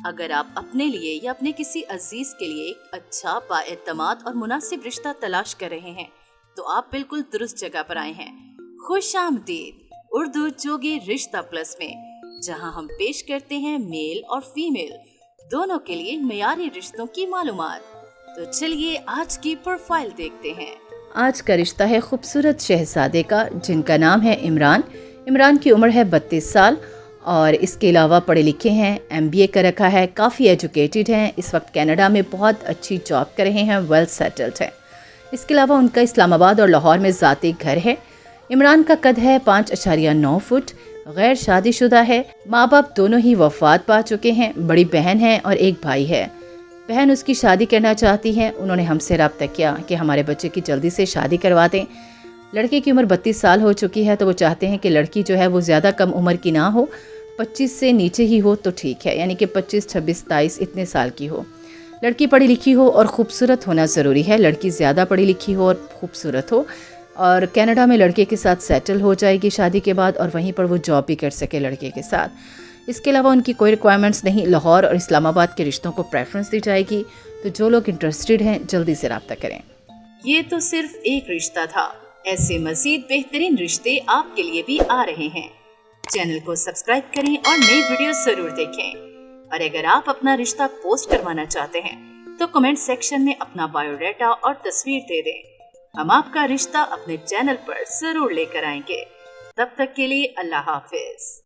اگر آپ اپنے لیے یا اپنے کسی عزیز کے لیے ایک اچھا بااعتماد اور مناسب رشتہ تلاش کر رہے ہیں تو آپ بالکل درست جگہ پر آئے ہیں۔ خوش آمدید اردو جوگی رشتہ پلس میں، جہاں ہم پیش کرتے ہیں میل اور فیمیل دونوں کے لیے معیاری رشتوں کی معلومات۔ تو چلیے آج کی پروفائل دیکھتے ہیں۔ آج کا رشتہ ہے خوبصورت شہزادے کا، جن کا نام ہے عمران۔ عمران کی عمر ہے 32 سال اور اس کے علاوہ پڑھے لکھے ہیں، MBA کر رکھا ہے، کافی ایجوکیٹڈ ہیں، اس وقت کینیڈا میں بہت اچھی جاب کر رہے ہیں، ویل سیٹلڈ ہیں۔ اس کے علاوہ ان کا اسلام آباد اور لاہور میں ذاتی گھر ہے۔ عمران کا قد ہے 5.9 فٹ، غیر شادی شدہ ہے، ماں باپ دونوں ہی وفات پا چکے ہیں، بڑی بہن ہے اور ایک بھائی ہے۔ بہن اس کی شادی کرنا چاہتی ہے، انہوں نے ہم سے رابطہ کیا کہ ہمارے بچے کی جلدی سے شادی کروا دیں۔ لڑکے کی عمر 32 سال ہو چکی ہے تو وہ چاہتے ہیں کہ لڑکی جو ہے وہ زیادہ کم عمر کی نہ ہو، 25 سے نیچے ہی ہو تو ٹھیک ہے، یعنی کہ 25، 26، 27 اتنے سال کی ہو۔ لڑکی پڑھی لکھی ہو اور خوبصورت ہونا ضروری ہے، لڑکی زیادہ پڑھی لکھی ہو اور خوبصورت ہو، اور کینیڈا میں لڑکے کے ساتھ سیٹل ہو جائے گی شادی کے بعد، اور وہیں پر وہ جاب بھی کر سکے لڑکے کے ساتھ۔ اس کے علاوہ ان کی کوئی ریکوائرمنٹس نہیں، لاہور اور اسلام آباد کے رشتوں کو پریفرنس دی جائے گی، تو جو لوگ انٹرسٹڈ ہیں جلدی سے رابطہ کریں۔ یہ تو صرف ایک رشتہ تھا، ایسے مزید بہترین رشتے آپ کے لیے بھی آ رہے ہیں۔ چینل کو سبسکرائب کریں اور نئی ویڈیو ضرور دیکھیں، اور اگر آپ اپنا رشتہ پوسٹ کروانا چاہتے ہیں تو کمنٹ سیکشن میں اپنا بایو ڈیٹا اور تصویر دے دیں، ہم آپ کا رشتہ اپنے چینل پر ضرور لے کر آئیں گے۔ تب تک کے لیے اللہ حافظ۔